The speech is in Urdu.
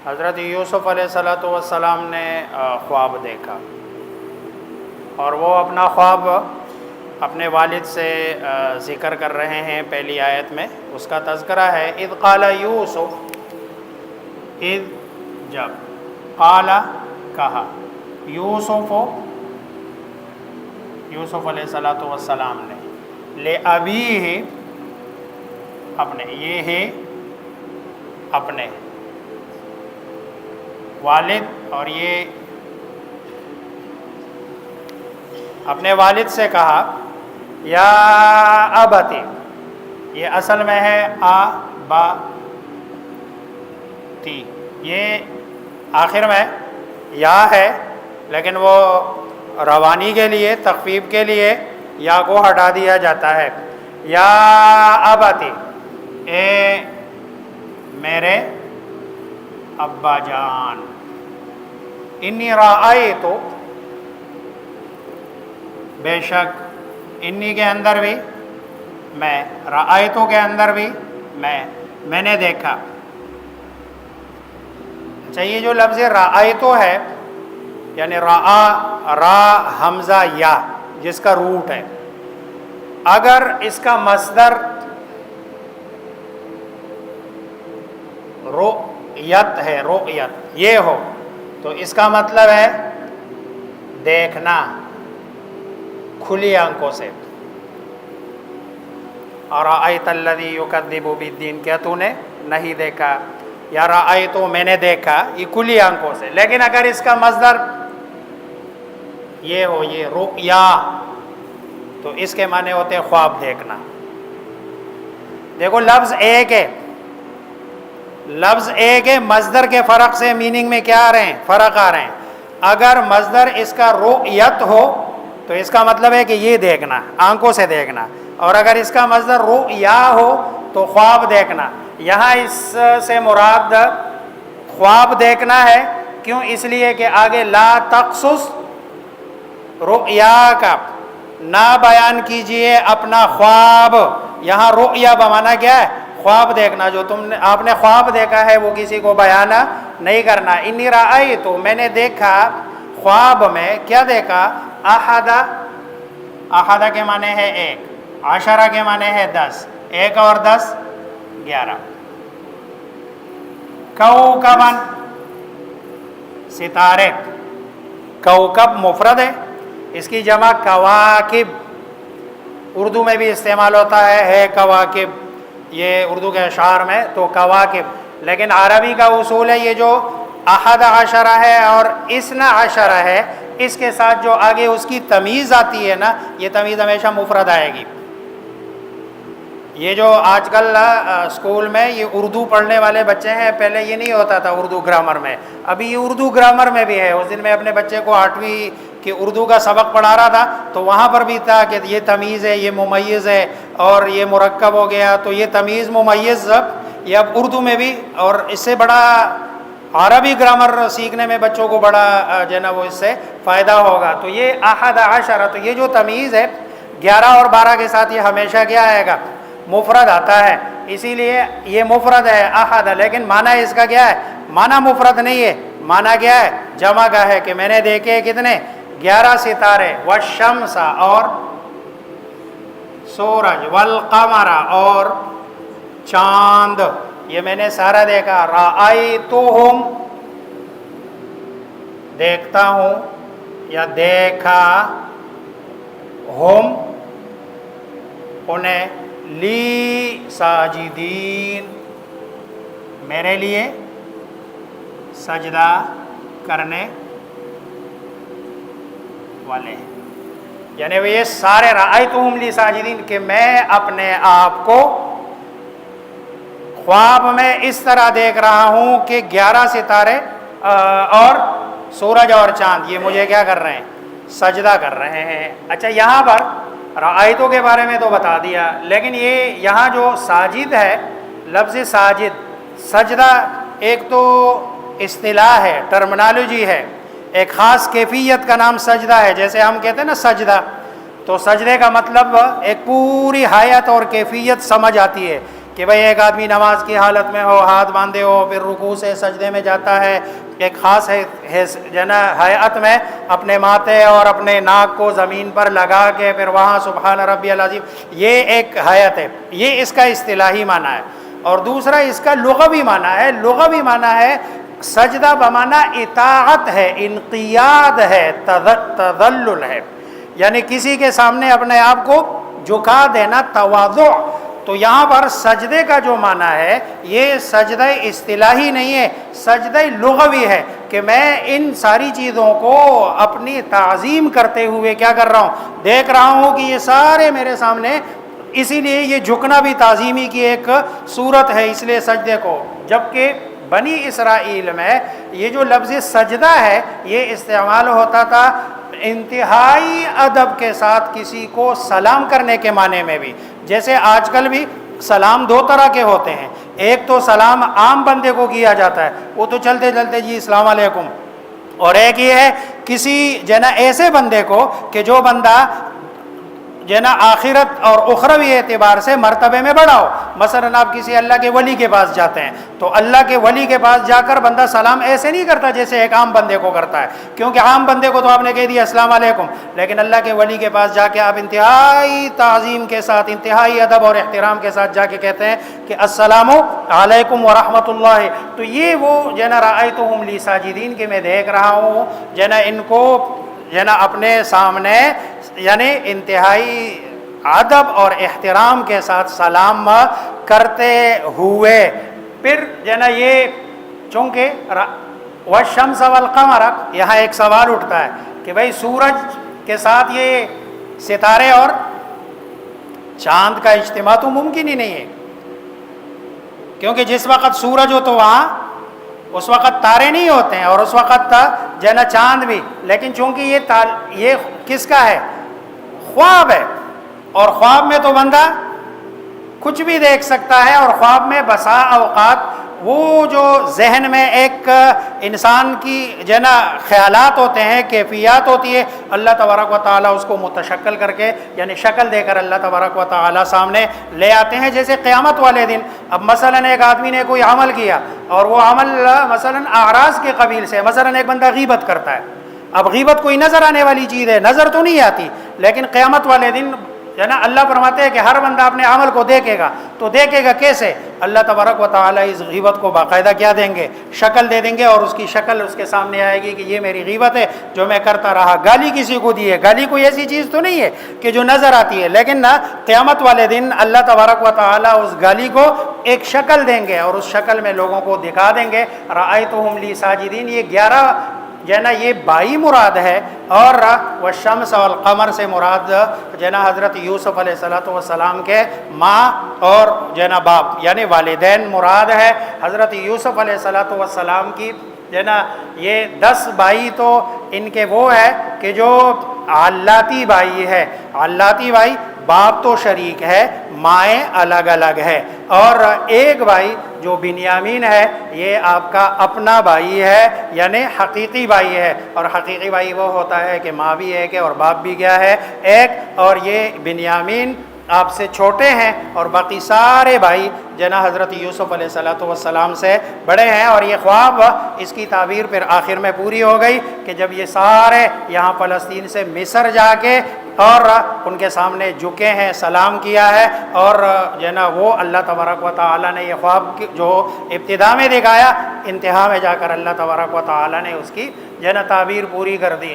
حضرت یوسف علیہ السلام نے خواب دیکھا، اور وہ اپنا خواب اپنے والد سے ذکر کر رہے ہیں پہلی آیت میں۔ اس کا تذکرہ ہے اذ قال یوسف، اذ جب، قال کہا، یوسف علیہ السلام نے، لأبیہ اپنے، یہ ہے اپنے والد، اور یہ اپنے والد سے کہا، یا ابتی، یہ اصل میں ہے آباتی، یہ آخر میں یا ہے لیکن وہ روانی کے لیے، تخفیف کے لیے یا کو ہٹا دیا جاتا ہے۔ یا ابتی، اے میرے ابا جان، انی رأیت، بے شک انی کے اندر بھی میں، رأیتو کے اندر بھی میں نے دیکھا۔ اچھا، یہ جو لفظ رأیتو ہے، یعنی را حمزہ یا، جس کا روٹ ہے، اگر اس کا مصدر رؤیت ہے، رؤیت یہ ہو تو اس کا مطلب ہے دیکھنا کھلی آنکھوں سے۔ اَرَأَيْتَ الَّذِي يُكَذِّبُ بِالدِّينِ، کیا تو نے نہیں دیکھا، یا رأیتو میں نے دیکھا، یہ کھلی آنکھوں سے۔ لیکن اگر اس کا مصدر یہ ہو، یہ رؤیا، تو اس کے معنی ہوتے خواب دیکھنا۔ دیکھو لفظ ایک ہے، لفظ ایک ہے، مصدر کے فرق سے میننگ میں کیا آ رہے ہیں، فرق آ رہے ہیں۔ اگر مصدر اس کا رؤیت ہو تو اس کا مطلب ہے کہ یہ دیکھنا، آنکھوں سے دیکھنا، اور اگر اس کا مصدر رؤیا ہو تو خواب دیکھنا۔ یہاں اس سے مراد خواب دیکھنا ہے، کیوں؟ اس لیے کہ آگے لا تقصص رؤیا کا، نہ بیان کیجئے اپنا خواب۔ یہاں رؤیا بمانا کیا ہے؟ خواب دیکھنا۔ جو آپ نے خواب دیکھا ہے وہ کسی کو بیان نہیں کرنا۔ انی رأیت، میں نے دیکھا، خواب میں کیا دیکھا؟ احدہ کے معنی ہے ایک، عشرہ کے معنی ہے 10، 1 اور 10 11۔ کوکباً، ستارے، کوکب مفرد ہے، اس کی جمع کواکب، اردو میں بھی استعمال ہوتا ہے کواکب، یہ اردو کے اشعار میں تو کواکب، لیکن عربی کا اصول ہے یہ جو احد عشرہ ہے اور اثنا عشرہ ہے، اس کے ساتھ جو آگے اس کی تمیز آتی ہے نا، یہ تمیز ہمیشہ مفرد آئے گی۔ یہ جو آج کل اسکول میں یہ اردو پڑھنے والے بچے ہیں، پہلے یہ نہیں ہوتا تھا اردو گرامر میں، ابھی یہ اردو گرامر میں بھی ہے۔ اس دن میں اپنے بچے کو 8ویں کی اردو کا سبق پڑھا رہا تھا تو وہاں پر بھی تھا کہ یہ تمیز ہے، یہ ممیز ہے، اور یہ مرکب ہو گیا، تو یہ تمیز ممیز یہ اب اردو میں بھی، اور اس سے بڑا عربی گرامر سیکھنے میں بچوں کو بڑا جو ہے نا وہ اس سے فائدہ ہوگا۔ تو یہ احد عشرہ، تو یہ جو تمیز ہے 11 اور 12 کے ساتھ یہ ہمیشہ کیا آئے گا؟ مفرد آتا ہے، اسی لیے یہ مفرد ہے احد، لیکن معنی اس کا کیا ہے؟ معنی مفرد نہیں ہے، معنی کیا ہے؟ جمع کا ہے، کہ میں نے دیکھے کتنے؟ 11 ستارے، والشمس اور سورج، والقمر اور چاند، یہ میں نے سارا دیکھا۔ رأیتہم، دیکھتا ہوں یا دیکھا، ہم انہیں، لی ساجدین، میرے لیے سجدہ کرنے والے، یعنی وہ یہ سارے رأیتہم لی ساجدین، کہ میں اپنے آپ کو خواب میں اس طرح دیکھ رہا ہوں کہ 11 ستارے اور سورج اور چاند یہ مجھے کیا کر رہے ہیں؟ سجدہ کر رہے ہیں۔ اچھا، یہاں پر رأیتوں کے بارے میں تو بتا دیا، لیکن یہ یہاں جو ساجد ہے، لفظ ساجد، سجدہ ایک تو اصطلاح ہے، ٹرمنالوجی ہے، ایک خاص کیفیت کا نام سجدہ ہے۔ جیسے ہم کہتے ہیں نا سجدہ، تو سجدے کا مطلب ایک پوری حیت اور کیفیت سمجھ آتی ہے کہ بھئی ایک آدمی نماز کی حالت میں ہو، ہاتھ باندھے ہو، پھر رکوع سے سجدے میں جاتا ہے ایک خاص ہیئت میں، اپنے ماتھے اور اپنے ناک کو زمین پر لگا کے پھر وہاں سبحان ربی العظیم، یہ ایک ہیئت ہے، یہ اس کا اصطلاحی معنی ہے۔ اور دوسرا اس کا لغوی معنی ہے، لغوی معنی ہے سجدہ بمعنی اطاعت ہے، انقیاد ہے، تذلل ہے، یعنی کسی کے سامنے اپنے آپ کو جھکا دینا، تواضع۔ تو یہاں پر سجدے کا جو معنی ہے یہ سجدہ اصطلاحی نہیں ہے، سجدہ لغوی ہے کہ میں ان ساری چیزوں کو اپنی تعظیم کرتے ہوئے کیا کر رہا ہوں، دیکھ رہا ہوں کہ یہ سارے میرے سامنے، اسی لیے یہ جھکنا بھی تعظیمی کی ایک صورت ہے، اس لیے سجدے کو۔ جبکہ بنی اسرائیل میں یہ جو لفظ سجدہ ہے یہ استعمال ہوتا تھا انتہائی ادب کے ساتھ کسی کو سلام کرنے کے معنی میں بھی، جیسے آج کل بھی سلام دو طرح کے ہوتے ہیں، ایک تو سلام عام بندے کو کیا جاتا ہے، وہ تو چلتے چلتے جی السلام علیکم، اور ایک یہ ہے کسی ایسے بندے کو کہ جو بندہ آخرت اور اخروی اعتبار سے مرتبے میں بڑا ہو، مثلا آپ کسی اللہ کے ولی کے پاس جاتے ہیں تو اللہ کے ولی کے پاس جا کر بندہ سلام ایسے نہیں کرتا جیسے ایک عام بندے کو کرتا ہے، کیونکہ عام بندے کو تو آپ نے کہہ دیا السلام علیکم، لیکن اللہ کے ولی کے پاس جا کے آپ انتہائی تعظیم کے ساتھ، انتہائی ادب اور احترام کے ساتھ جا کے کہتے ہیں کہ السلام علیکم ورحمۃ اللہ۔ تو یہ وہ رأیتہم لی ساجدین کہ میں دیکھ رہا ہوں ان کو اپنے سامنے انتہائی ادب اور احترام کے ساتھ سلام کرتے ہوئے۔ پھر یہ چونکہ والشمس والقمر، یہاں ایک سوال اٹھتا ہے کہ بھئی سورج کے ساتھ یہ ستارے اور چاند کا اجتماع تو ممکن ہی نہیں ہے، کیونکہ جس وقت سورج ہو تو وہاں اس وقت تارے نہیں ہوتے ہیں اور اس وقت چاند بھی، لیکن چونکہ یہ کس کا ہے، خواب ہے، اور خواب میں تو بندہ کچھ بھی دیکھ سکتا ہے، اور خواب میں بسا اوقات وہ جو ذہن میں ایک انسان کی خیالات ہوتے ہیں، کیفیات ہوتی ہے، اللہ تبارک و تعالیٰ اس کو متشکل کر کے شکل دے کر اللہ تبارک و تعالیٰ سامنے لے آتے ہیں، جیسے قیامت والے دن۔ اب مثلا ایک آدمی نے کوئی عمل کیا اور وہ عمل مثلا اعراض کے قبیل سے، مثلا ایک بندہ غیبت کرتا ہے، اب غیبت کوئی نظر آنے والی چیز ہے، نظر تو نہیں آتی، لیکن قیامت والے دن اللہ فرماتے ہیں کہ ہر بندہ اپنے عمل کو دیکھے گا، تو دیکھے گا کیسے؟ اللہ تبارک و تعالیٰ اس غیبت کو باقاعدہ کیا دیں گے، شکل دے دیں گے، اور اس کی شکل اس کے سامنے آئے گی کہ یہ میری غیبت ہے جو میں کرتا رہا۔ گالی کسی کو دی ہے، گالی کوئی ایسی چیز تو نہیں ہے کہ جو نظر آتی ہے، لیکن قیامت والے دن اللہ تبارک و تعالیٰ اس گالی کو ایک شکل دیں گے اور اس شکل میں لوگوں کو دکھا دیں گے۔ رأیتہم لی ساجدین، یہ 11 یہ 22 مراد ہے، اور والشمس والقمر سے مراد حضرت یوسف علیہ السلام کے ماں اور باپ والدین مراد ہے۔ حضرت یوسف علیہ السلام کی یہ 10 بھائی تو ان کے وہ ہے کہ جو علاتی بھائی ہے، علاتی بھائی باپ تو شریک ہے، مائیں الگ الگ ہے، اور ایک بھائی جو بنیامین ہے یہ آپ کا اپنا بھائی ہے، حقیقی بھائی ہے، اور حقیقی بھائی وہ ہوتا ہے کہ ماں بھی ایک ہے اور باپ بھی کیا ہے، ایک، اور یہ بنیامین آپ سے چھوٹے ہیں اور باقی سارے بھائی حضرت یوسف علیہ السلام سے بڑے ہیں۔ اور یہ خواب، اس کی تعبیر پھر آخر میں پوری ہو گئی کہ جب یہ سارے یہاں فلسطین سے مصر جا کے اور ان کے سامنے جھکے ہیں، سلام کیا ہے، اور وہ اللہ تبارک و تعالیٰ نے یہ خواب جو ابتدا میں دکھایا، انتہا میں جا کر اللہ تبارک و تعالیٰ نے اس کی تعبیر پوری کر دی۔